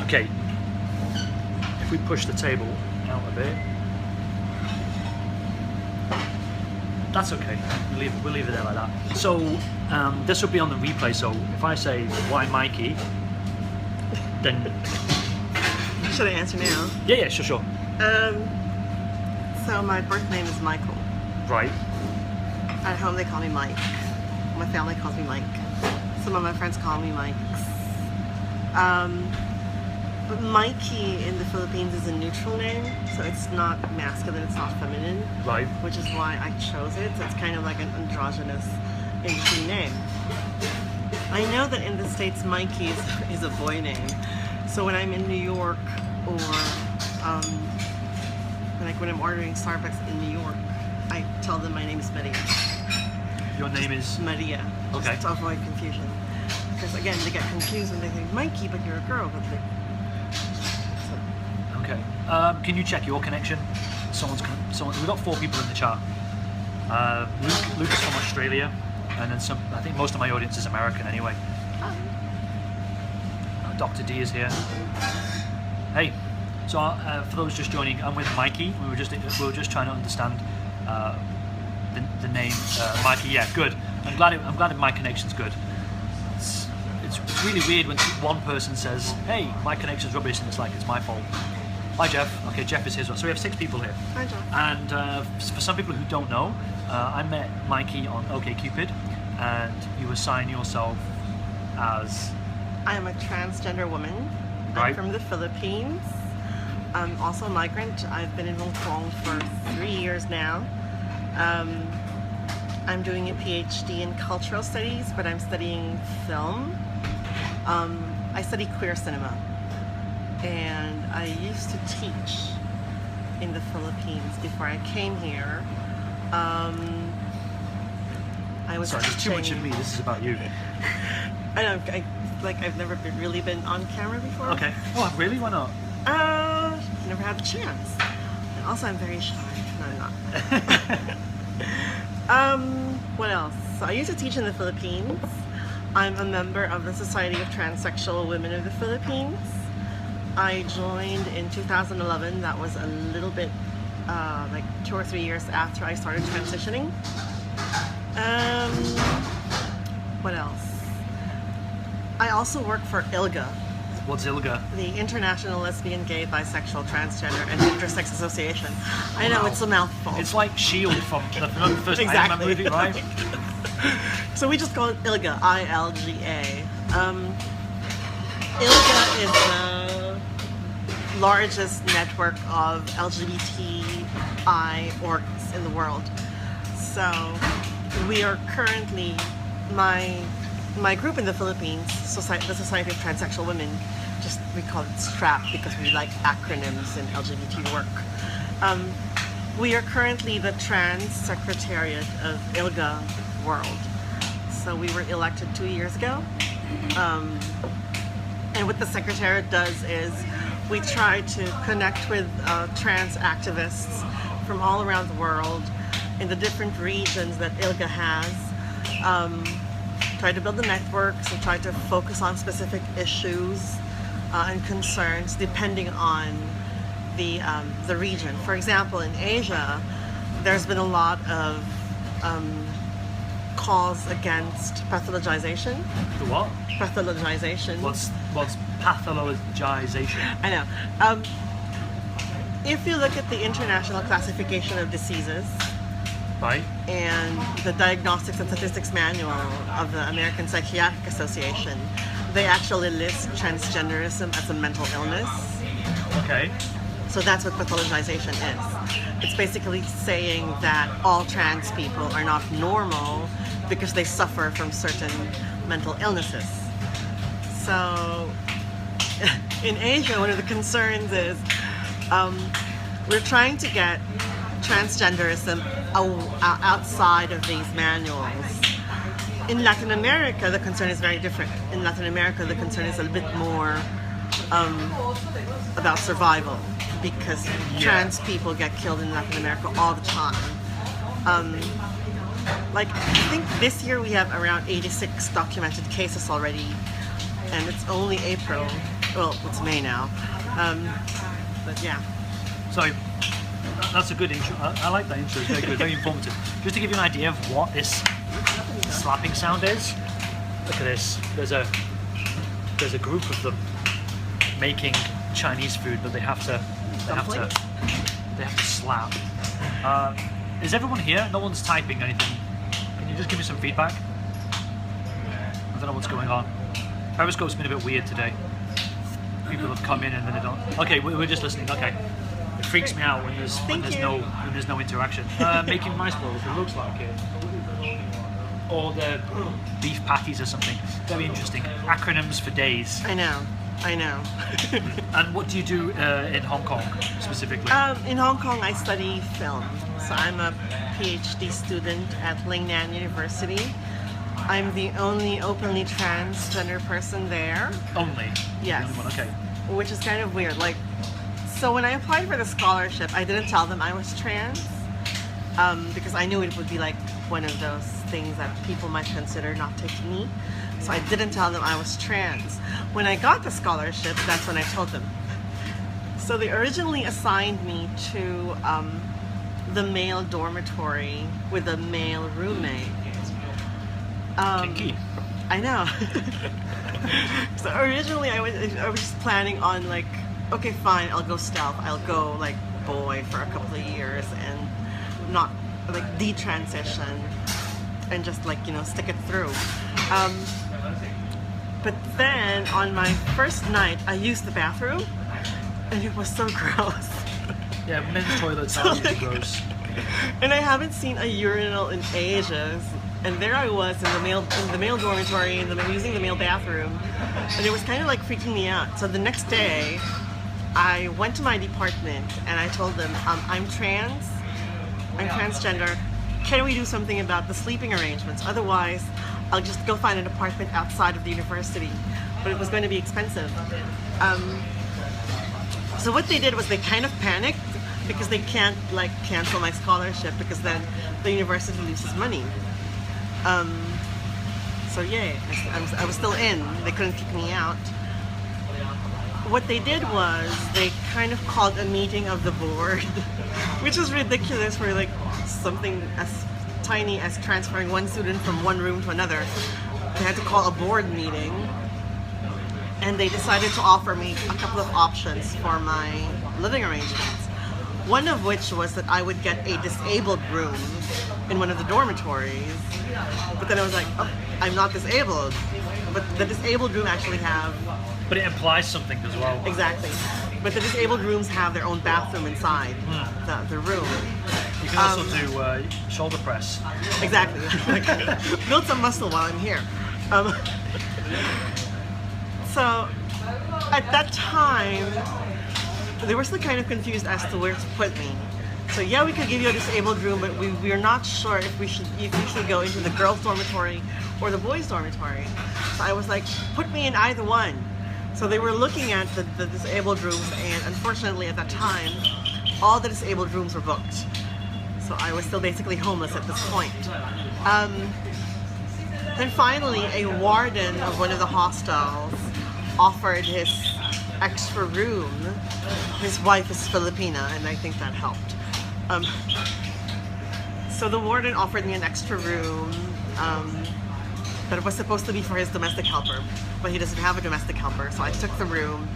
Okay, if we push the table out a bit, that's okay. We'll leave it there like that. So this will be on the replay. So if I say why Mikee, then should I answer now? Yeah, sure. So my birth name is Michael. Right. At home they call me Mike. My family calls me Mike. Some of my friends call me Mikes. But Mikee in the Philippines is a neutral name, so it's not masculine, it's not feminine. Right. Which is why I chose it. So it's kind of like an androgynous in-between name. I know that in the States Mikee is a boy name. So when I'm in New York or like when I'm ordering Starbucks in New York, I tell them my name is Maria. Your name is? Maria. Okay. Just to avoid confusion. Because again, they get confused when they think Mikee, but you're a girl. But Okay. Can you check your connection? Someone. We've got 4 people in the chat. Luke is from Australia, and then some. I think most of my audience is American anyway. Dr. D is here. Hey. So for those just joining, I'm with Mikee. We were just trying to understand the name Mikee. Yeah, good. I'm glad my connection's good. It's really weird when one person says, "Hey, my connection's rubbish," and it's like it's my fault. Hi Jeff. Okay, Jeff is here as well. So we have 6 people here. Hi Jeff. And for some people who don't know, I met Mikee on OkCupid, and you assign yourself as. I am a transgender woman. Right. I'm from the Philippines. I'm also a migrant. I've been in Hong Kong for 3 years now. I'm doing a PhD in cultural studies, but I'm studying film. I study queer cinema, and I used to teach in the Philippines before I came here. I was Sorry, there's too much of me. This is about you. I know. I've never really been on camera before. Okay. Oh, really? Why not? Never had the chance. And also, I'm very shy. No, I'm not. What else? So I used to teach in the Philippines. I'm a member of the Society of Transsexual Women of the Philippines. I joined in 2011. That was a little bit like 2 or 3 years after I started transitioning. What else? I also work for ILGA. What's ILGA? The International Lesbian, Gay, Bisexual, Transgender, and Intersex Association. I know, it's a mouthful. It's like S.H.I.E.L.D. from the first Iron Man movie, right? So we just call it ILGA, I-L-G-A. ILGA is the largest network of LGBTI orgs in the world. So we are currently, my group in the Philippines, the Society of Transsexual Women, we call it STRAP because we like acronyms in LGBT work. We are currently the Trans Secretariat of ILGA World. So we were elected 2 years ago. And what the Secretariat does is we try to connect with trans activists from all around the world in the different regions that ILGA has. Try to build the networks and try to focus on specific issues and concerns depending on the region. For example, in Asia, there's been a lot of calls against pathologization. The what? Pathologization. What's pathologization? I know. If you look at the International Classification of Diseases, right, and the Diagnostics and Statistics Manual of the American Psychiatric Association, they actually list transgenderism as a mental illness. Okay. So that's what pathologization is. It's basically saying that all trans people are not normal because they suffer from certain mental illnesses. So in Asia, one of the concerns is we're trying to get transgenderism outside of these manuals. In Latin America, the concern is very different. In Latin America, the concern is a little bit more about survival because trans people get killed in Latin America all the time. Like, I think this year we have around 86 documented cases already, and it's only April. Well, it's May now. But yeah. So that's a good intro. I like that intro. It's very good, very informative. Just to give you an idea of what this slapping sound is. Look at this. There's a group of them making Chinese food, but they have to slap. Is everyone here? No one's typing anything. Can you just give me some feedback? I don't know what's going on. Periscope's been a bit weird today. People have come in and then they don't. Okay, we're just listening. Okay, it freaks me out when there's no interaction. Making mice balls. It looks like it. Or the beef patties or something. Very interesting. Acronyms for days. I know. And what do you do in Hong Kong specifically? In Hong Kong, I study film. So I'm a PhD student at Lingnan University. I'm the only openly transgender person there. Only? Yes. The only one, okay. Which is kind of weird. Like, so when I applied for the scholarship, I didn't tell them I was trans because I knew it would be like one of those things that people might consider not taking me. So I didn't tell them I was trans. When I got the scholarship, that's when I told them. So they originally assigned me to the male dormitory with a male roommate. Kinky. I know. So originally I was just planning on like, okay, fine, I'll go stealth. I'll go like boy for a couple of years and not like detransition and just like, you know, stick it through. But then on my first night, I used the bathroom and it was so gross. Yeah, men's toilets are really gross. And I haven't seen a urinal in ages. And there I was in the male dormitory, using the male bathroom, and it was kind of like freaking me out. So the next day, I went to my department and I told them, I'm transgender. Can we do something about the sleeping arrangements? Otherwise, I'll just go find an apartment outside of the university. But it was going to be expensive. So what they did was they kind of panicked because they can't like cancel my scholarship because then the university loses money. So yay, I was still in. They couldn't kick me out. What they did was they kind of called a meeting of the board, which is ridiculous for like something as tiny as transferring one student from one room to another. They had to call a board meeting, and they decided to offer me a couple of options for my living arrangements. One of which was that I would get a disabled room in one of the dormitories. But then I was like, oh, I'm not disabled. But the disabled room actually have... But it implies something as well. Exactly. But the disabled rooms have their own bathroom inside the room. You can also do shoulder press. Exactly. Build some muscle while I'm here. So at that time, they were still kind of confused as to where to put me. So yeah, we could give you a disabled room, but we're not sure if we should go into the girls' dormitory or the boys' dormitory. So I was like, put me in either one. So they were looking at the disabled rooms, and unfortunately at that time, all the disabled rooms were booked. So I was still basically homeless at this point. Then finally, a warden of one of the hostels offered his extra room. His wife is Filipina, and I think that helped. So the warden offered me an extra room that was supposed to be for his domestic helper, but he doesn't have a domestic helper, so I took the room.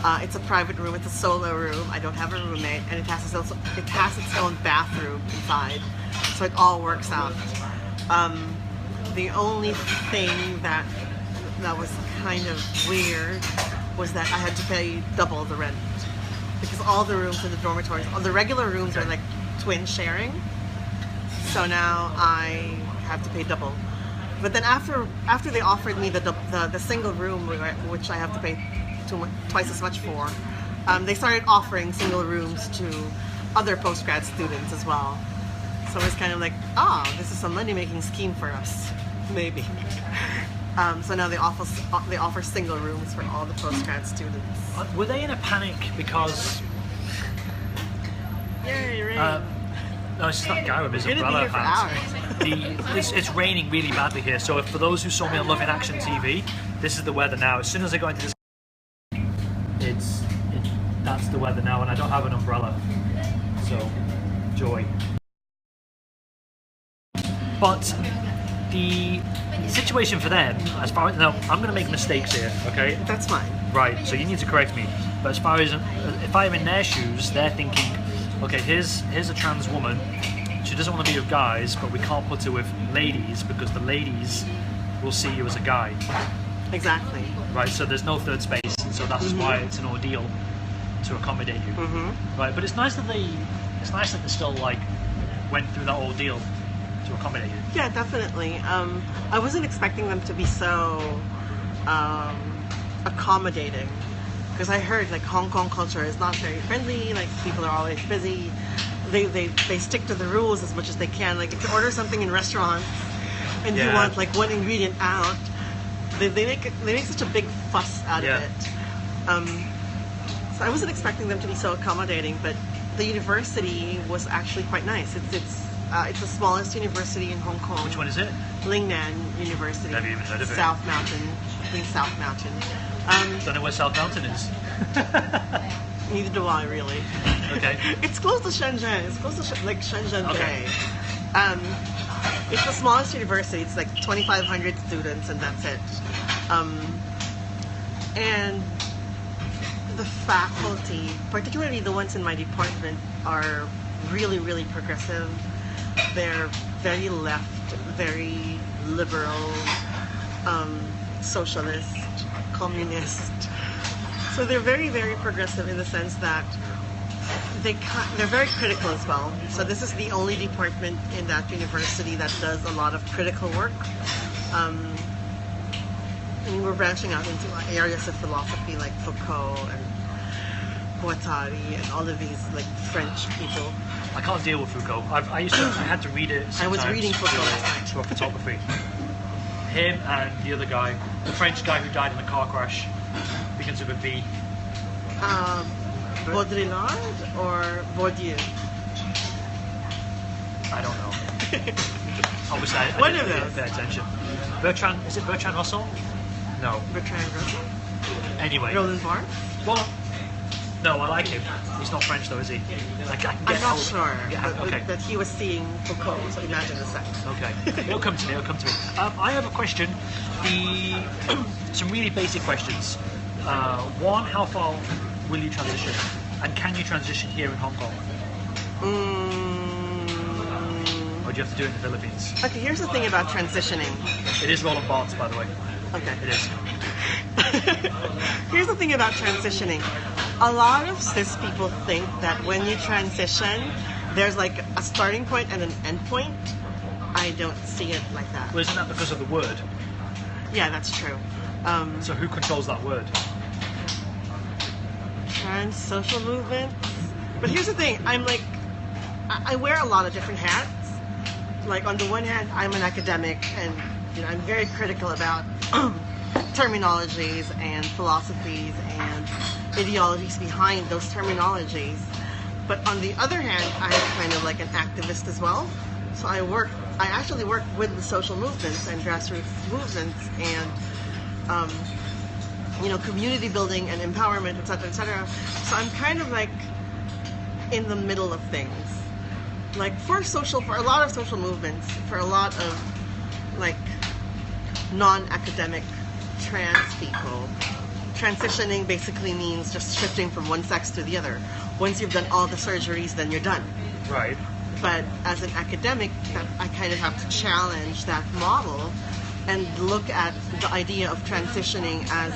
It's a private room, it's a solo room, I don't have a roommate, and it has its own bathroom inside, so it all works out. The only thing that was kind of weird was that I had to pay double the rent, because all the rooms in the dormitories, all the regular rooms are like twin sharing, so now I have to pay double. But then after they offered me the single room, which I have to pay twice as much for, they started offering single rooms to other postgrad students as well. So it's kind of like, this is a money-making scheme for us, maybe. So now they offer single rooms for all the postgrad students. Were they in a panic because? Yay, rain! No, it's just that guy with his You're gonna umbrella be here for hands. It's raining really badly here. So for those who saw me on Love in Action TV, this is the weather now. As soon as I go into this, that's the weather now, and I don't have an umbrella, so joy. But the situation for them, as far as now, I'm going to make mistakes here, okay? That's fine. Right, so you need to correct me. But as far as if I'm in their shoes, they're thinking, okay, here's a trans woman. She doesn't want to be with guys, but we can't put her with ladies because the ladies will see you as a guy. Exactly. Right, so there's no third space, and so that's why it's an ordeal to accommodate you. Right, but it's nice that they still like went through that ordeal to accommodate you. Yeah, definitely. I wasn't expecting them to be so accommodating, because I heard like Hong Kong culture is not very friendly. Like people are always busy. They stick to the rules as much as they can. Like if you order something in restaurants and you want like one ingredient out, they make such a big fuss out of it. So I wasn't expecting them to be so accommodating, but the university was actually quite nice. It's the smallest university in Hong Kong. Which one is it? Lingnan University. Never even heard of it. South Mountain. I think South Mountain. Don't know where South Mountain is. Neither do I, really. Okay. It's close to Shenzhen. It's close to Shenzhen Okay. Bay. It's the smallest university. It's like 2,500 students, and that's it. And the faculty, particularly the ones in my department, are really, really progressive. They're very left, very liberal, socialist, communist. So they're very, very progressive in the sense that they're very critical as well. So this is the only department in that university that does a lot of critical work. And we're branching out into areas of philosophy like Foucault and Guattari and all of these like French people. I can't deal with Foucault. I had to read it. I was reading Foucault last night. For photography. Him and the other guy, the French guy who died in a car crash, begins with a V. Baudrillard or Bourdieu? I don't know. Obviously, I One didn't of really those. pay attention. Is it Bertrand Russell? No. Bertrand Russell? Anyway. Roland Barthes? Well, no, I like him. He's not French though, is he? I'm not sure, Okay. but he was seeing Foucault, so imagine the sex. Okay, it'll come to me. I have a question. Some really basic questions. One, how far will you transition, and can you transition here in Hong Kong, or do you have to do it in the Philippines? Okay, here's the thing about transitioning. It is Roland Barthes, by the way. Okay. It is. Here's the thing about transitioning. A lot of cis people think that when you transition, there's like a starting point and an end point. I don't see it like that. Well, isn't that because of the word? Yeah, that's true. So who controls that word? Trans social movements. But here's the thing. I wear a lot of different hats. Like on the one hand, I'm an academic, and I'm very critical about terminologies and philosophies and ideologies behind those terminologies. But on the other hand, I'm kind of like an activist as well. So I actually work with the social movements and grassroots movements and community building and empowerment, etc., etc. So I'm kind of like in the middle of things. Like for a lot of social movements, for a lot of like non-academic trans people, transitioning basically means just shifting from one sex to the other. Once you've done all the surgeries, then you're done. Right. But as an academic, I kind of have to challenge that model and look at the idea of transitioning as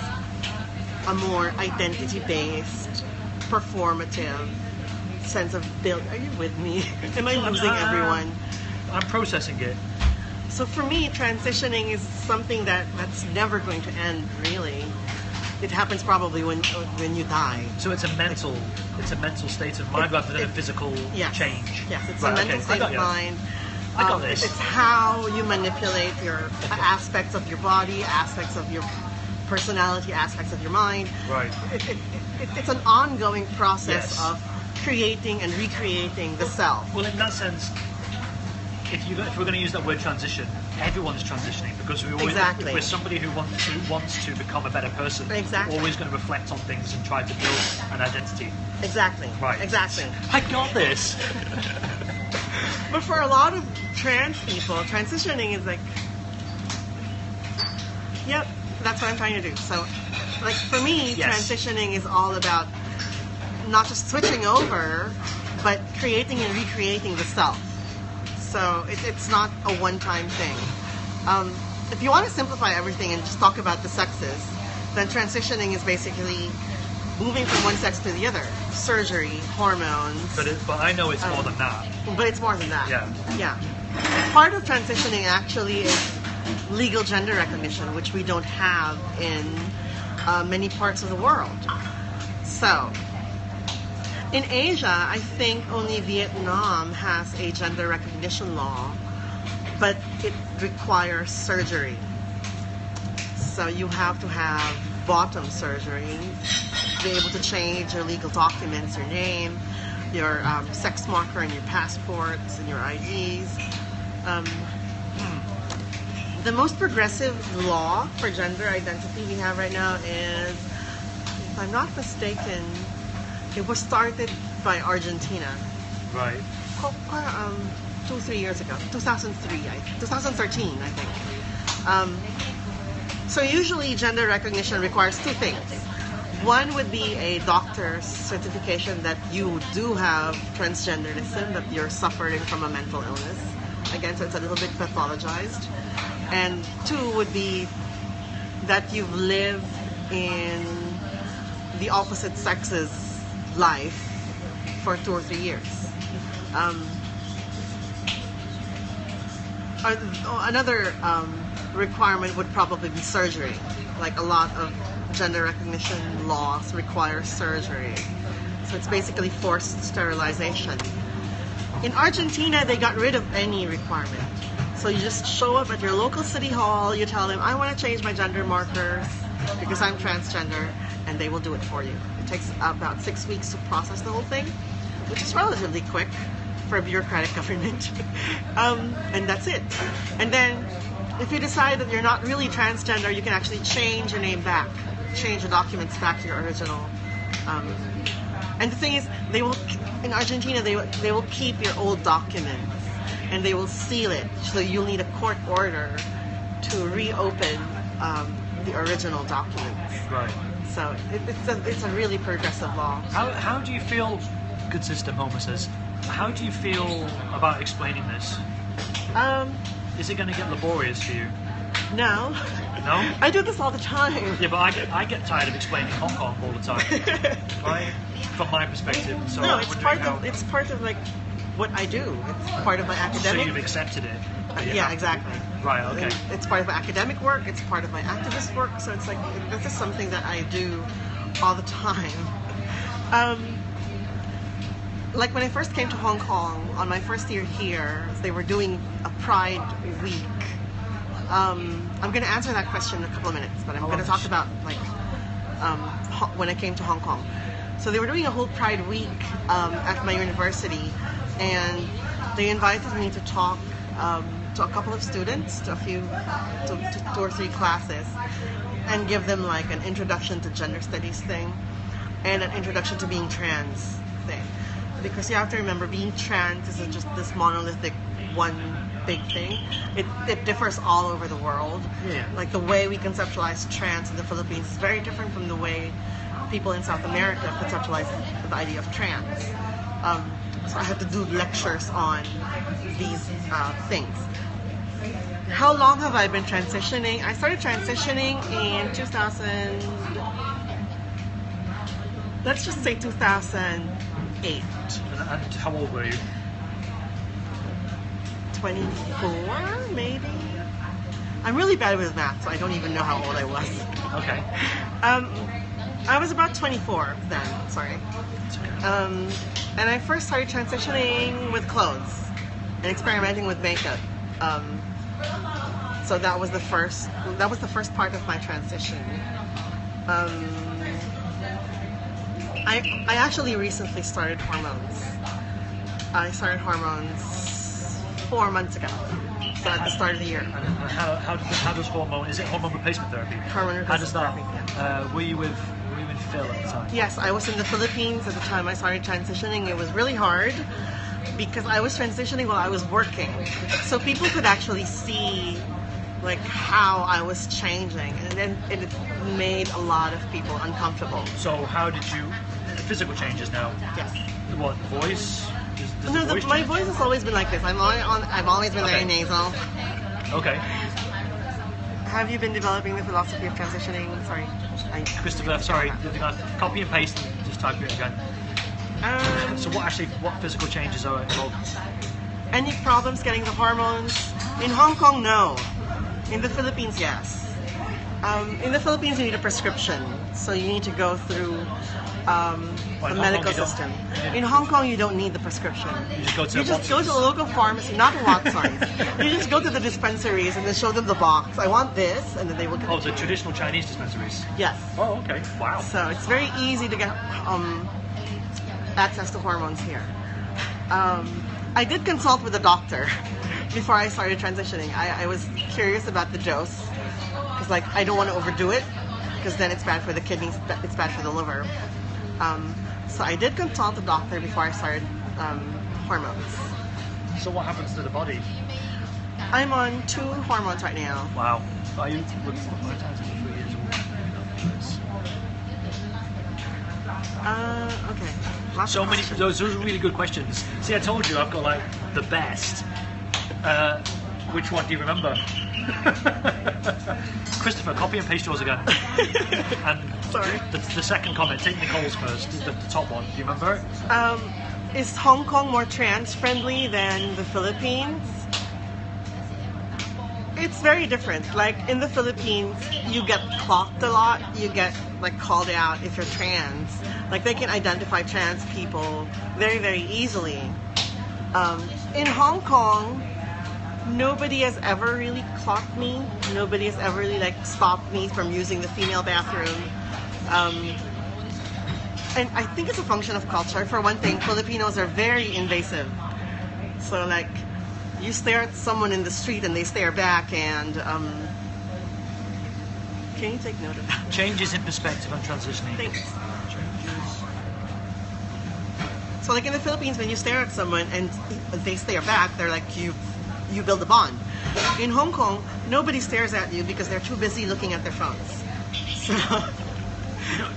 a more identity-based, performative sense of build. Are you with me? Am I losing everyone? I'm processing it. So for me, transitioning is something that's never going to end, really. It happens probably when you die. So it's a mental state of mind rather than a physical change. Yes, it's Right, a mental okay. state of mind. I got this. It's how you manipulate your aspects of your body, aspects of your personality, aspects of your mind. Right. It's an ongoing process Yes. of creating and recreating the self. Well, in that sense, if we're going to use that word transition, everyone is transitioning because we always, Exactly. we're somebody who wants to become a better person. Exactly. Always going to reflect on things and try to build an identity. Exactly. Right. Exactly. I got this. But for a lot of trans people, transitioning is like, yep, that's what I'm trying to do. So, like for me, Yes. transitioning is all about not just switching over, but creating and recreating the self. So it's not a one-time thing. If you want to simplify everything and just talk about the sexes, then transitioning is basically moving from one sex to the other. Surgery, hormones. But I know it's more than that. But it's more than that. Yeah. Yeah. Part of transitioning actually is legal gender recognition, which we don't have in many parts of the world. So, in Asia, I think only Vietnam has a gender recognition law, but it requires surgery. So you have to have bottom surgery to be able to change your legal documents, your name, your sex marker and your passports and your IDs. The most progressive law for gender identity we have right now is, if I'm not mistaken, it was started by Argentina. Right. 2-3 years ago, 2013, I think. So usually gender recognition requires two things. One would be a doctor's certification that you do have transgenderism, that you're suffering from a mental illness. Again, so it's a little bit pathologized. And two would be that you've lived in the opposite sex's life for 2 or 3 years. Another requirement would probably be surgery. Like a lot of gender recognition laws require surgery. So it's basically forced sterilization. In Argentina, they got rid of any requirement. So you just show up at your local city hall, you tell them, I want to change my gender markers because I'm transgender, and they will do it for you. It takes about 6 weeks to process the whole thing, which is relatively quick for a bureaucratic government. And that's it. And then if you decide that you're not really transgender, you can actually change your name back, change the documents back to your original. And the thing is, they will, in Argentina, they will keep your old documents and they will seal it. So you'll need a court order to reopen the original documents. Right. So it's a really progressive law. How do you feel, good sister Homer says, how do you feel about explaining this? Is it going to get laborious for you? No. No? I do this all the time. Yeah, but I get tired of explaining Hong Kong all the time, right? From my perspective. So No, I'm it's wondering part of like what I do. It's part of my So academic. you've accepted it. But you Yeah, have to- exactly. Right. Okay. It's part of my academic work. It's part of my activist work. So it's like this is something that I do all the time. Like when I first came to Hong Kong on my first year here, they were doing a Pride Week. I'm going to answer that question in a couple of minutes, but I'm going to talk about like when I came to Hong Kong. So they were doing a whole Pride Week at my university, and they invited me to talk to a couple of students, to 2 or 3 classes, and give them like an introduction to gender studies thing, and an introduction to being trans thing. Because you have to remember, being trans isn't just this monolithic one big thing. It differs all over the world. Yeah. Like the way we conceptualize trans in the Philippines is very different from the way people in South America conceptualize the idea of trans. So I had to do lectures on these things. How long have I been transitioning? I started transitioning in 2000. Let's just say 2008. And how old were you? 24, maybe? I'm really bad with math, so I don't even know how old I was. Okay. I was about 24 then, sorry. And I first started transitioning with clothes and experimenting with makeup. So that was the first part of my transition. I actually recently started hormones. I started hormones 4 months ago. So at the start of the year. And how does is it hormone replacement therapy? Hormone How does that? replacement therapy, Were you in Phil at the time? Yes, I was in the Philippines at the time I started transitioning. It was really hard because I was transitioning while I was working. So people could actually see like how I was changing, and then it made a lot of people uncomfortable. So how did you, physical changes now? Yes. What, voice? Does No, the voice my change? voice has always been like this. I've always been very nasal. Okay. Have you been developing the philosophy of transitioning? Sorry. Christopher, sorry, copy and paste and just type it again. So what physical changes are involved? Any problems getting the hormones? In Hong Kong, no. In the Philippines, yes. In the Philippines, you need a prescription. So you need to go through the medical system. In Hong Kong, you don't need the prescription. You just go to the local pharmacy, not Watson's. You just go to the dispensaries and then show them the box. I want this, and then they will get the traditional Chinese dispensaries? Yes. Oh, okay. Wow. So it's very easy to get access to hormones here. I did consult with a doctor before I started transitioning. I was curious about the dose because, like, I don't want to overdo it because then it's bad for the kidneys, it's bad for the liver. So I did consult a doctor before I started hormones. So what happens to the body? I'm on 2 hormones right now. Wow. Are you? Okay. Lots So of many. questions. Those are really good questions. See, I told you I've got like the best. Which one do you remember? Christopher, copy and paste yours again. And Sorry. the second comment, take Nicole's first, the top one. Do you remember it? Is Hong Kong more trans-friendly than the Philippines? It's very different. Like in the Philippines, you get clocked a lot. You get like called out if you're trans. Like they can identify trans people very, very easily. In Hong Kong, nobody has ever really clocked me. Nobody has ever really like stopped me from using the female bathroom. And I think it's a function of culture. For one thing, Filipinos are very invasive. So like, you stare at someone in the street and they stare back and can you take note of that? Changes in perspective on transitioning. Thanks. So like in the Philippines, when you stare at someone and they stare back, they're like, you build a bond. In Hong Kong, nobody stares at you because they're too busy looking at their phones. So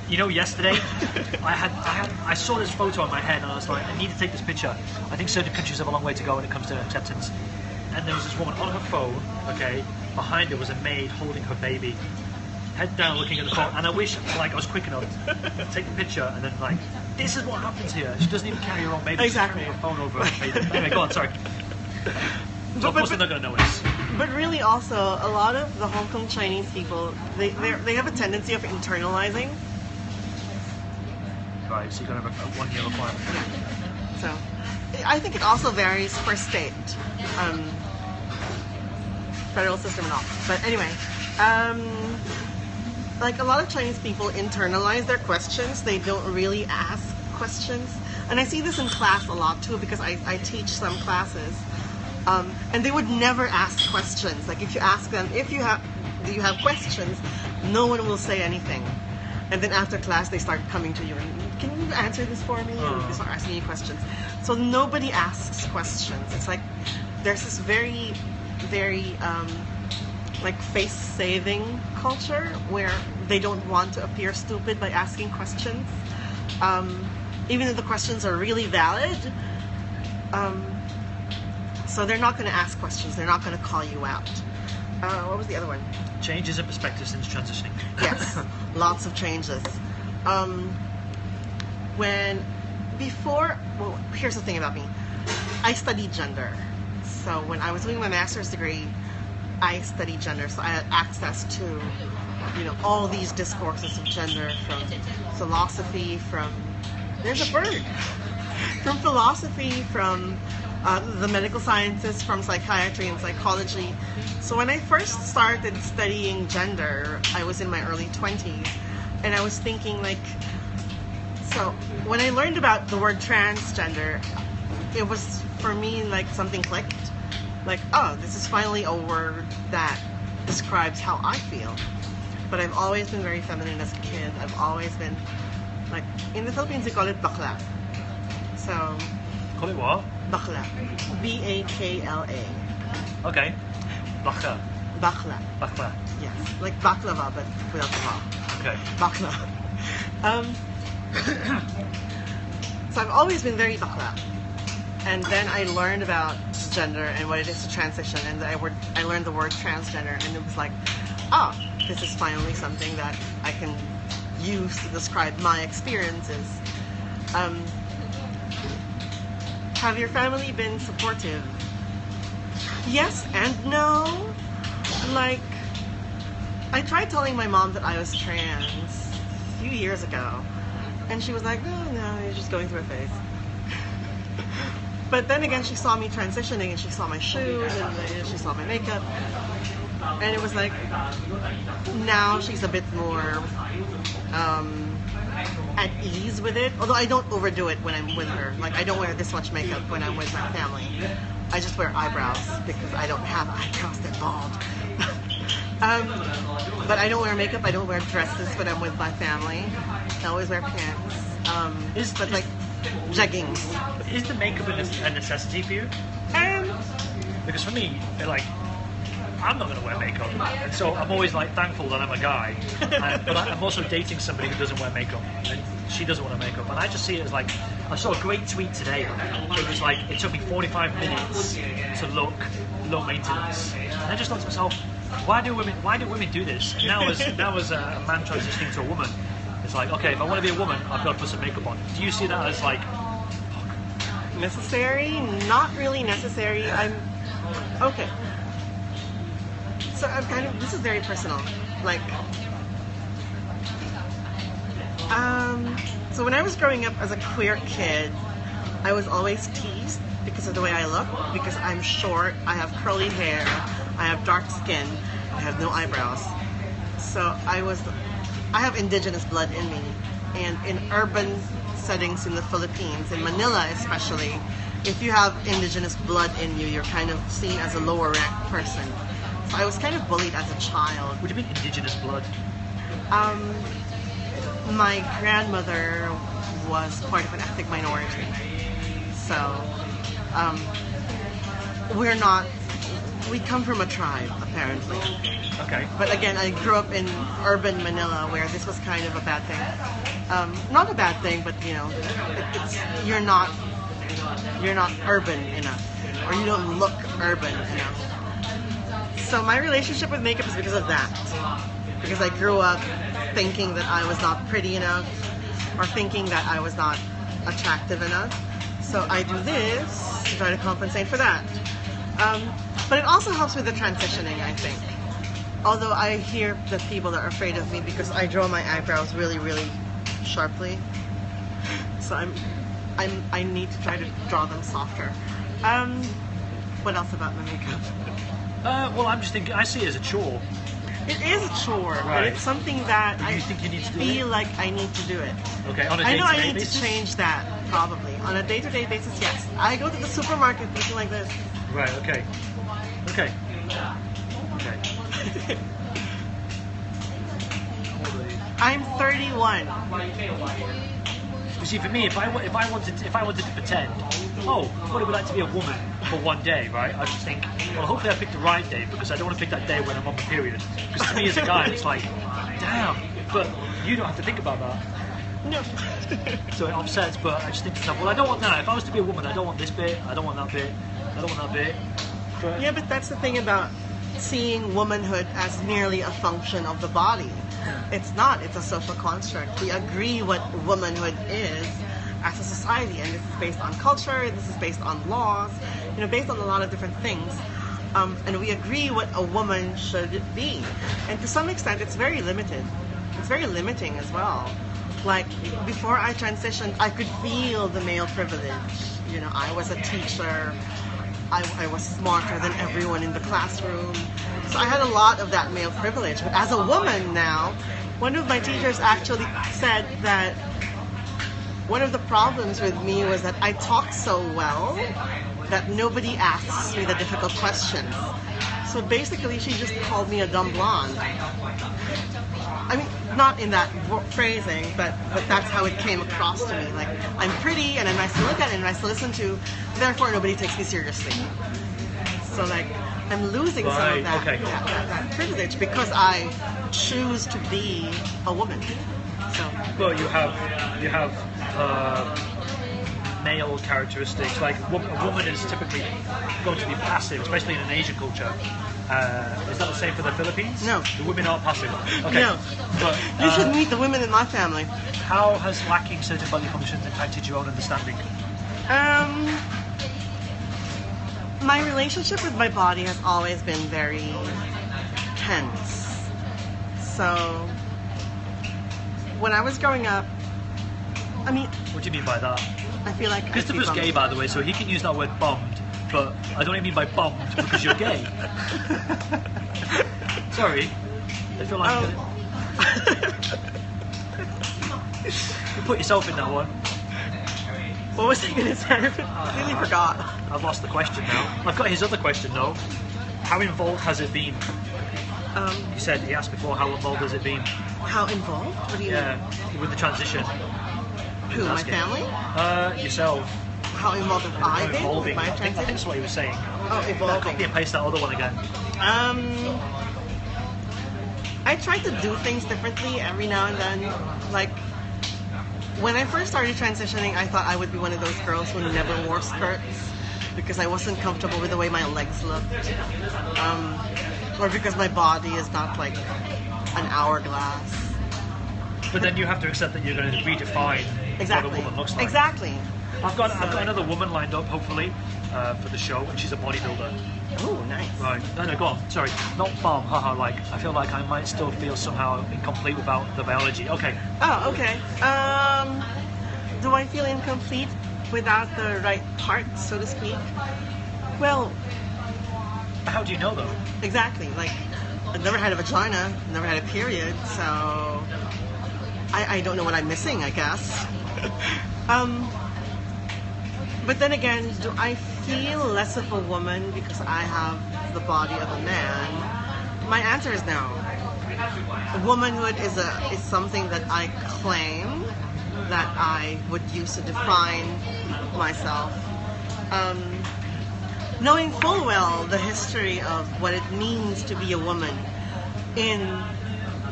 You know, yesterday I saw this photo in my head and I was like, I need to take this picture. I think certain countries have a long way to go when it comes to acceptance. And there was this woman on her phone, okay, behind her was a maid holding her baby, head down looking at the phone, and I wish like I was quick enough to take the picture and then like, this is what happens here. She doesn't even carry her own baby, Exactly. she's carrying her phone over her baby. Anyway, go on, sorry. So of course they're not going to notice. But really also, a lot of the Hong Kong Chinese people, they have a tendency of internalizing. Right, so you're going to have a 1 year requirement. So I think it also varies per state, federal system and all. But anyway, like a lot of Chinese people internalize their questions. They don't really ask questions. And I see this in class a lot too because I teach some classes. And they would never ask questions. Like if you ask them, do you have questions, no one will say anything. And then after class, they start coming to you and, can you answer this for me? And they start asking you questions. So nobody asks questions. It's like there's this very, very like face-saving culture where they don't want to appear stupid by asking questions, even though the questions are really valid. So they're not going to ask questions. They're not going to call you out. What was the other one? Changes in perspective since transitioning. Yes, lots of changes. Well, here's the thing about me. I studied gender. So when I was doing my master's degree, I studied gender. So I had access to, all these discourses of gender from philosophy, there's a bird. From philosophy, from the medical sciences, from psychiatry and psychology. So when I first started studying gender, I was in my early 20s, and I was thinking so when I learned about the word transgender, it was for me like something clicked. like, oh, this is finally a word that describes how I feel. But I've always been very feminine as a kid. I've always been, like, in the Philippines, we call it bakla. So, Call it what? bakla. B-A-K-L-A. Okay. Bakla. Bakla. Bakla. Yes. Like baklava, but without the va. Okay. Bakla. So I've always been very bakla. And then I learned about gender and what it is to transition, and I learned the word transgender, and it was like, oh, this is finally something that I can use to describe my experiences. Have your family been supportive? Yes and no. Like, I tried telling my mom that I was trans a few years ago, and she was like, no, you're just going through a phase. But then again, she saw me transitioning, and she saw my shoes, and she saw my makeup, and it was like, now she's a bit more at ease with it. Although I don't overdo it when I'm with her. Like, I don't wear this much makeup when I'm with my family. I just wear eyebrows because I don't have eyebrows, they're bald. But I don't wear makeup, I don't wear dresses when I'm with my family. I always wear pants. But like, jeggings. Is the makeup a necessity for you? Because for me, like, I'm not going to wear makeup, and so I'm always like thankful that I'm a guy. But I'm also dating somebody who doesn't wear makeup, and she doesn't wear makeup. And I just see it as like, I saw a great tweet today. It was like, it took me 45 minutes to look low maintenance, and I just thought to myself, why do women do this? And now as a man transitioning to a woman, it's like, okay, if I want to be a woman, I've got to put some makeup on. Do you see that as like necessary? Not really necessary. Okay. So I'm this is very personal. Like, so when I was growing up as a queer kid, I was always teased because of the way I look, because I'm short, I have curly hair, I have dark skin, I have no eyebrows. So I have indigenous blood in me, and in urban settings in the Philippines, in Manila especially, if you have indigenous blood in you, you're kind of seen as a lower ranked person. So I was kind of bullied as a child. What do you mean indigenous blood? My grandmother was part of an ethnic minority. So we come from a tribe, apparently. Okay. But again, I grew up in urban Manila where this was kind of a bad thing. Not a bad thing, but you know, you're not urban enough, or you don't look urban enough. So my relationship with makeup is because of that. Because I grew up thinking that I was not pretty enough, or thinking that I was not attractive enough. So I do this to try to compensate for that. But it also helps with the transitioning, I think. Although I hear that people are afraid of me because I draw my eyebrows really, really sharply. So I need to try to draw them softer. What else about my makeup? Well, I'm just thinking, I see it as a chore. It is a chore, but Right. it's something that Do you I think you need to do feel like I need to do it. Okay, on a I know I day-to-day need basis? to change that, probably. On a day-to-day basis, yes. I go to the supermarket looking like this. Right, okay. Okay. Okay. I'm 31. You see, for me, if I wanted to pretend, oh, what it would like to be a woman for one day, right? I just think, well, hopefully I picked the right day, because I don't want to pick that day when I'm on my period. Because to me as a guy, it's like, damn. But you don't have to think about that. No. So it upsets, but I just think to myself, well, I don't want that. If I was to be a woman, I don't want this bit, I don't want that bit, I don't want that bit. But Yeah, but that's the thing about seeing womanhood as merely a function of the body. It's not. It's a social construct. We agree what womanhood is as a society, and this is based on culture, this is based on laws, based on a lot of different things. And we agree what a woman should be. And to some extent, it's very limited. It's very limiting as well. Like, before I transitioned, I could feel the male privilege. I was a teacher. I was smarter than everyone in the classroom. So I had a lot of that male privilege. But as a woman now, one of my teachers actually said that one of the problems with me was that I talk so well that nobody asks me the difficult questions. So basically, she just called me a dumb blonde. I mean, not in that phrasing, but that's how it came across to me. Like, I'm pretty and I'm nice to look at and nice to listen to, therefore nobody takes me seriously. So like, I'm losing some of that, that privilege because I choose to be a woman. So. Well, you have male characteristics. Like a woman is typically going to be passive, especially in an Asian culture. Is that the same for the Philippines? No. The women aren't passive. Okay. No. But you should meet the women in my family. How has lacking certain body functions impacted your own understanding? My relationship with my body has always been very tense. So when I was growing up, I mean... What do you mean by that? I feel like... Christopher's gay, by the way, so he can use that word bummed, but I don't even mean by bummed because you're gay. Sorry. I feel like... You put yourself in that one. What was I going to say? I completely forgot. I've lost the question now. I've got his other question though. How involved has it been? You said, he asked before, how involved has it been? How involved? What do you mean? With the transition. Who, my family? Yourself. How involved have I been with my I think transition? that's what he was saying. Oh, evolving. Copy and paste that other one again. I try to do things differently every now and then. Like, when I first started transitioning, I thought I would be one of those girls who never wore skirts because I wasn't comfortable with the way my legs looked. Or because my body is not like an hourglass. But then you have to accept that you're going to redefine what a woman looks like. Exactly. I've got another woman lined up, hopefully, for the show, and she's a bodybuilder. Oh, nice. Right. No, go on. Sorry. Not bomb. Haha. Like, I feel like I might still feel somehow incomplete without the biology. Okay. Oh, okay. Do I feel incomplete without the right part, so to speak? Well... How do you know, though? Exactly. Like, I've never had a vagina, never had a period, so... I don't know what I'm missing, I guess. But then again, do I feel less of a woman because I have the body of a man? My answer is no. Womanhood is something that I claim, that I would use to define myself. Knowing full well the history of what it means to be a woman in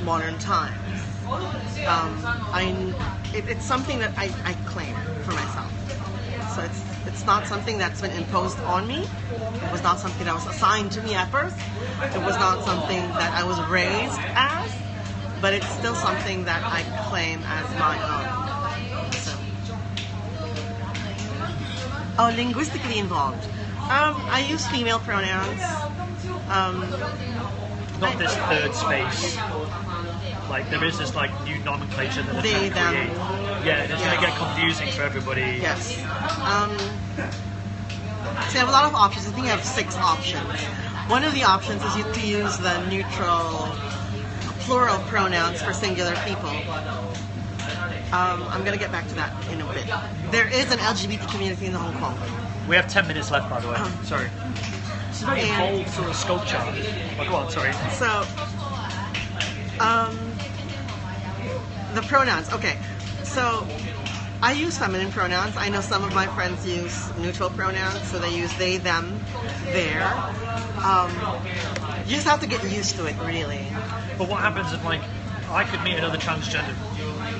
modern times. It's something that I claim for myself. So it's not something that's been imposed on me. It was not something that was assigned to me at birth. It was not something that I was raised as, but it's still something that I claim as my own. So. Oh, linguistically involved. I use female pronouns. Not this third space. Like, there is this like new nomenclature that They, they're them. trying to create. Yeah, and it's going to get confusing for everybody. Yes. So you have a lot of options. I think you have 6 options. One of the options is to use the neutral plural pronouns for singular people. I'm going to get back to that in a bit. There is an LGBT community in Hong Kong. We have 10 minutes left, by the way. Sorry. It's a very involved sort of scope chart. Oh, go on, sorry. So, the pronouns. Okay, so I use feminine pronouns. I know some of my friends use neutral pronouns, so they use they, them, their. You just have to get used to it, really. But what happens if, like, I could meet another transgender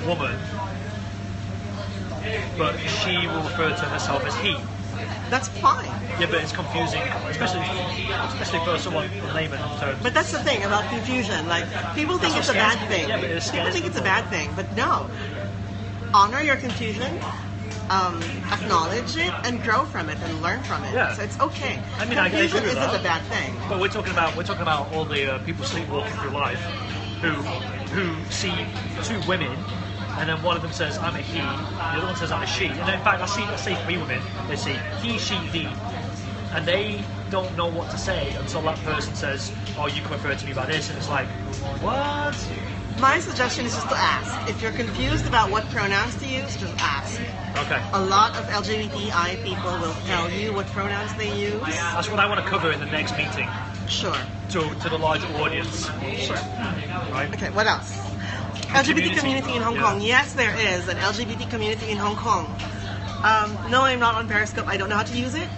woman, but she will refer to herself as he? That's fine. Yeah, but it's confusing, especially for someone in layman terms. But that's the thing about confusion. Like, people think it's a bad thing. Yeah, but it People think it's a bad thing, but no. Honor your confusion, acknowledge it, and grow from it and learn from it. Yeah. So it's okay. I mean, I agree confusion with isn't that. a bad thing. But we're talking about all the people sleepwalking through life who see 2 women, and then one of them says, I'm a he, the other one says, I'm a she. And then, in fact, I see 3 women, they say he, she, thee, and they don't know what to say until that person says, oh, you can refer to me by this, and it's like, what? My suggestion is just to ask. If you're confused about what pronouns to use, just ask. Okay. A lot of LGBTI people will tell you what pronouns they use. That's what I want to cover in the next meeting Sure. to the larger audience. Sure. Right? Okay, what else? LGBT community in Hong Yeah. Kong. Yes, there is an LGBT community in Hong Kong. No, I'm not on Periscope. I don't know how to use it.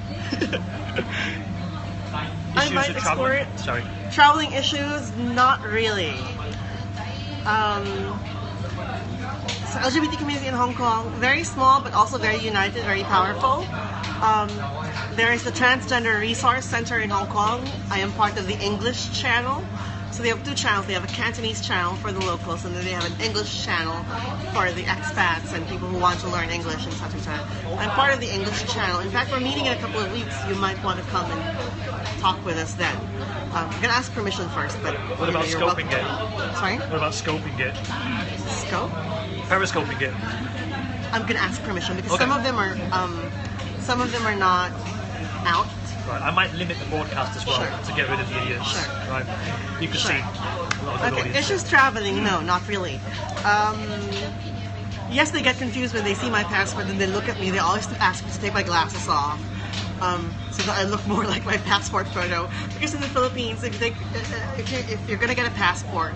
I Issues might of explore traveling? it. Sorry. Traveling issues, not really. So LGBT community in Hong Kong, very small but also very united, very powerful. There is the Transgender Resource Center in Hong Kong. I am part of the English channel. So they have two channels. They have a Cantonese channel for the locals, and then they have an English channel for the expats and people who want to learn English and such and such. I'm part of the English channel. In fact, we're meeting in a couple of weeks. You might want to come and talk with us then. I'm going to ask permission first, but What about you're scoping welcome. it? Sorry? What about scoping it? Scope? Periscoping it. I'm going to ask permission because Okay. some of them are not out. Right. I might limit the broadcast as well Sure. to get rid of the idiots. Sure. Right. You can Sure. see. A lot of good Okay, audience. issues traveling? No, not really. Yes, they get confused when they see my passport and they look at me. They always ask me to take my glasses off so that I look more like my passport photo. Because in the Philippines, if you're gonna get a passport,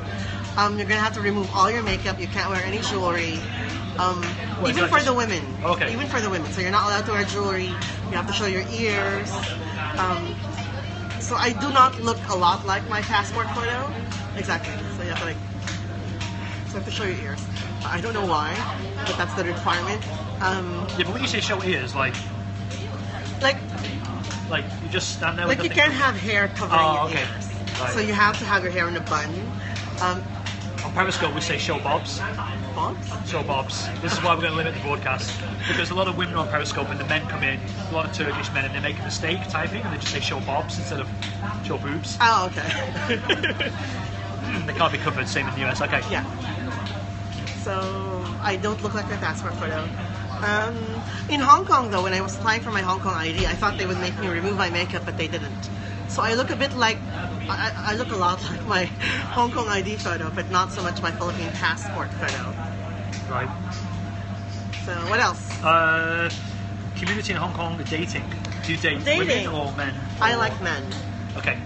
you're gonna have to remove all your makeup. You can't wear any jewelry. What, is Even that for just- the women. Okay. Even for the women. So you're not allowed to wear jewelry. You have to show your ears. So I do not look a lot like my passport photo. Exactly. So you have to so you have to show your ears. I don't know why, but that's the requirement. Yeah, but when you say show ears, like Like you just stand there. you with can't nothing. have hair covering Oh, your okay. ears. Right. So you have to have your hair in a bun. On Periscope, we say show bobs. Bobs? Show bobs. This is why we're going to limit the broadcast because a lot of women are on Periscope and the men come in, a lot of Turkish men, and they make a mistake typing and they just say show bobs instead of show boobs. Oh, okay. They can't be covered. Same in the US. Okay. Yeah. So I don't look like my passport photo. In Hong Kong, though, when I was applying for my Hong Kong ID, I thought they would make me remove my makeup, but they didn't. So I look a bit like, I look a lot like my Hong Kong ID photo, but not so much my Philippine passport photo. Right. So what else? Community in Hong Kong, dating. Do you date Dating. women or men? I like men. Okay.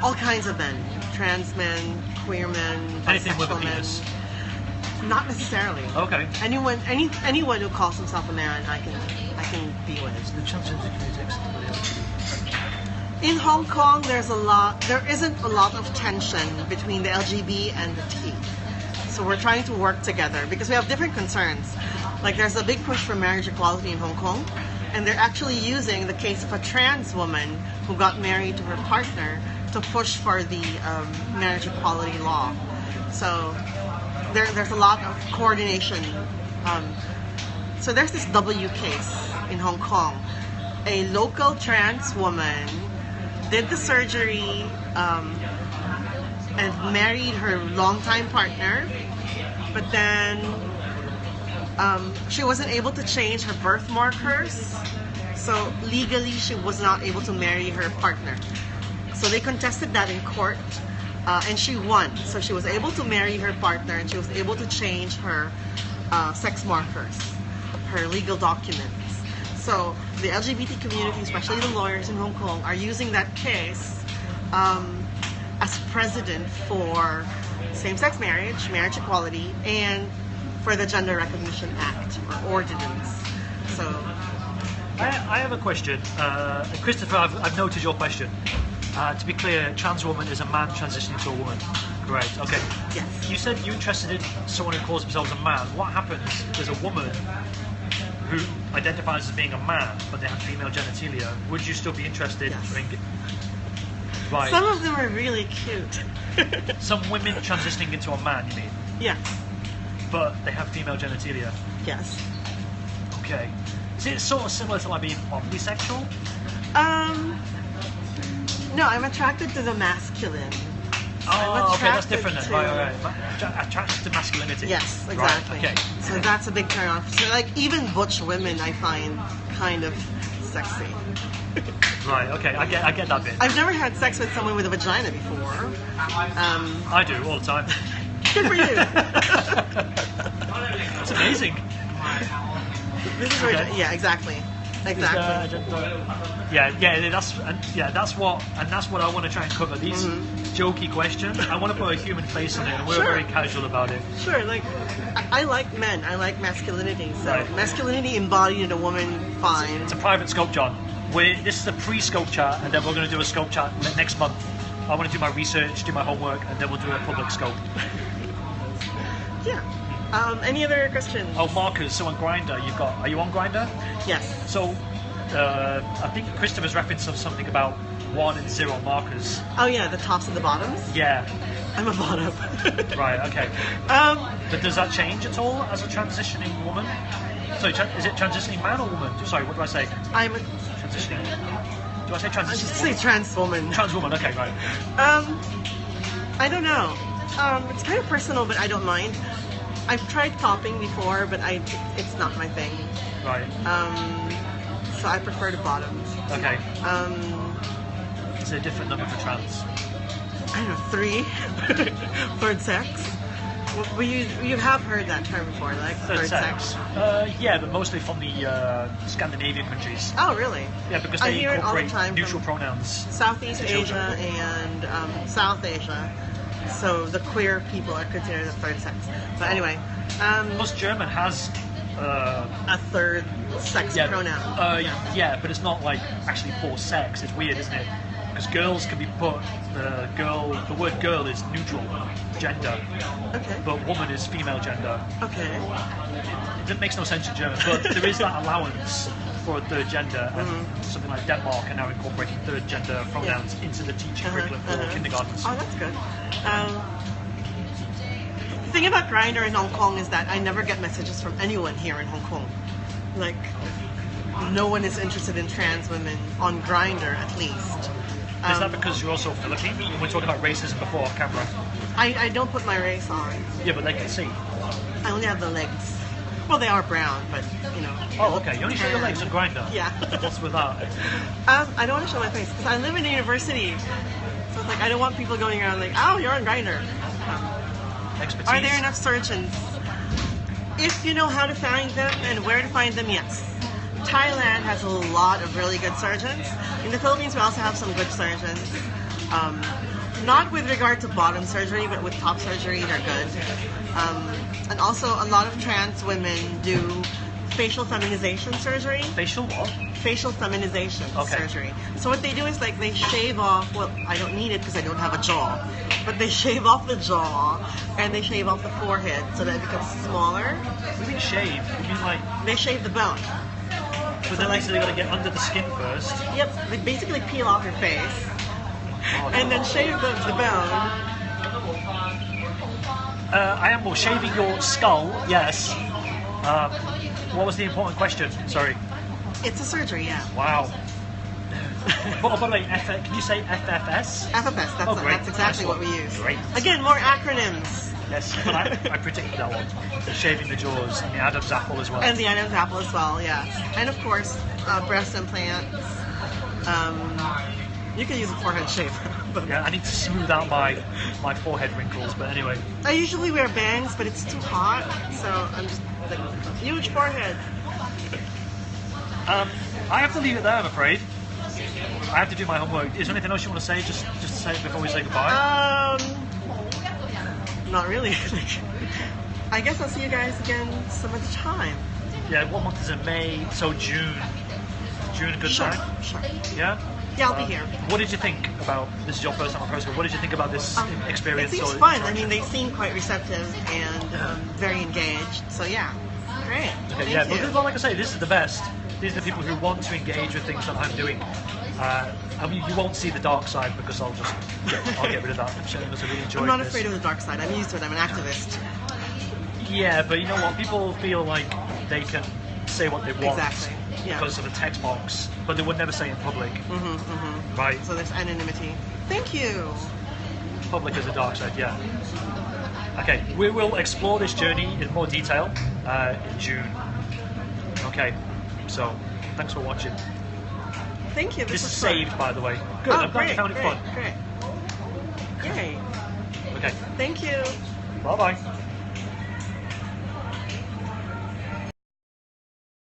All kinds of men. Trans men, queer men, Anything with a bisexual men. penis. Not necessarily. Okay. Anyone who calls himself a man, I can be with. The transgender community. In Hong Kong, there isn't a lot of tension between the LGB and the T. So we're trying to work together because we have different concerns. Like there's a big push for marriage equality in Hong Kong, and they're actually using the case of a trans woman who got married to her partner to push for the marriage equality law. So there's a lot of coordination. So there's this W case in Hong Kong. A local trans woman did the surgery and married her longtime partner, but then she wasn't able to change her birth markers, so legally she was not able to marry her partner. So they contested that in court, and she won. So she was able to marry her partner, and she was able to change her sex markers, her legal documents. So the LGBT community, especially the lawyers in Hong Kong, are using that case as precedent for same-sex marriage, marriage equality, and for the Gender Recognition Act or ordinance. So I have a question. Christopher, I've noted your question. To be clear, trans woman is a man transitioning to a woman. Correct. Okay. yes, You said you're interested in someone who calls themselves a man. What happens if there's a woman who identifies as being a man, but they have female genitalia? Would you still be interested Yes. in... Right. some of them are really cute. Some women transitioning into a man, you mean? Yes, But they have female genitalia. yes. Okay. Is it sort of similar to like being omnisexual? No, I'm attracted to the masculine. Oh, okay, that's attracted different then. to- Right. Attracted to masculinity. Yes, exactly. Right, okay. So that's a big turn off. So like even butch women I find kind of sexy. Right, okay, I get that bit. I've never had sex with someone with a vagina before. I do all the time. Good for you. That's amazing. This is where, Okay. yeah, exactly. Exactly. That's what I want to try and cover. These jokey questions. I want to put a human face on it, and we're Sure. very casual about it. Sure, like, I like men. I like masculinity. So Right. masculinity embodied in a woman, fine. It's a private scope, John. This is a pre-scope chat, and then we're going to do a scope chat next month. I want to do my research, do my homework, and then we'll do a public scope. Yeah. Any other questions? Oh, markers. So on Grindr, are you on Grindr? Yes. So I think Christopher's referenced something about 1 and 0 markers. Oh yeah, the tops and the bottoms. Yeah. I'm a bottom. Right. Okay. Um, But does that change at all as a transitioning woman? Sorry, is it transitioning man or woman? Sorry, what do I say? I'm a. Transitioning. Do I say I transitioning? just say trans woman. Trans woman. Okay, right. I don't know. It's kind of personal, but I don't mind. I've tried topping before, but it's not my thing. Right. So I prefer the bottoms. Okay. Um, Is there a different number for trans? I don't know, 3. Third sex. Well, you have heard that term before, like Third sex. Yeah, but mostly from the Scandinavian countries. Oh, really? Yeah, because I they hear it all the incorporate time neutral from pronouns. Southeast to children. Asia and South Asia. So the queer people are considered a third sex. But anyway, Plus, German has a third sex pronoun. Yeah, but it's not like actually for sex. It's weird, isn't it? Because girls can be put. The word girl is neutral gender, Okay. but woman is female gender. Okay. It makes no sense in German, but there is that allowance for a third gender, and something like Denmark are now incorporating third gender pronouns into the teaching curriculum for kindergartens. Oh, that's good. The thing about Grindr in Hong Kong is that I never get messages from anyone here in Hong Kong. Like, no one is interested in trans women on Grindr, at least. Is that because you're also Philippine? We were talking about racism before off camera. I don't put my race on. Yeah, but they can see. I only have the legs. Well, they are brown, but you know. Oh, okay. You only show your legs on Grindr. Yeah. What's with that? I don't want to show my face because I live in a university, so it's like I don't want people going around like, "Oh, you're on Grindr." Expertise. Are there enough surgeons? If you know how to find them and where to find them, yes. Thailand has a lot of really good surgeons. In the Philippines, we also have some good surgeons. Not with regard to bottom surgery, but with top surgery, they're good. And also, a lot of trans women do facial feminization surgery. Facial what? Facial feminization Okay. surgery. So what they do is like they shave off, well, I don't need it because I don't have a jaw, but they shave off the jaw and they shave off the forehead so that it becomes smaller. What do you mean shave? You mean like... They shave the bone. But then they got to get under the skin first. Yep, they basically peel off your face Oh, and then shave the bone. I am well, shaving your skull, yes. What was the important question? Sorry. It's a surgery, yeah. Wow. By the way, can you say FFS? FFS, Oh, great. that's exactly Nice what we one. use. Great. Again, more acronyms. Yes, but I predicted that one. The shaving the jaws and the Adam's apple as well. And the Adam's apple as well, yeah. And of course, breast implants. You can use a forehead shaver. But Yeah, I need to smooth out my forehead wrinkles, but anyway. I usually wear bangs, but it's too hot, so I'm just like, huge forehead. I have to leave it there, I'm afraid. I have to do my homework. Is there anything else you want to say? Just to say it before we say goodbye? Not really. I guess I'll see you guys again some other time. Yeah, what month is it? May, so June. June, a good Sure, time? sure. Yeah? Yeah, I'll be here. What did you think about, this is your first time on Periscope, what did you think about this It experience? seems or fun. I interaction? mean, they seem quite receptive and very engaged. So yeah, great. Okay, Thank yeah, you. but like I say, this is the best. These are the people who want to engage with things that I'm doing. I mean, you won't see the dark side because I'll get rid of that. I'm showing us I really enjoy I'm not this. afraid of the dark side. I'm used to it. I'm an activist. Yeah, but you know what? People feel like they can say what they want Exactly, yeah. because of the text box, but they would never say in public. Right? So there's anonymity. Thank you. Public is the dark side, yeah. Okay, we will explore this journey in more detail in June. Okay, so thanks for watching. Thank you. This was is fun. saved, by the way. Good, Oh, I'm glad you great, found it great, fun. Great. Yay. Okay. Thank you. Bye bye.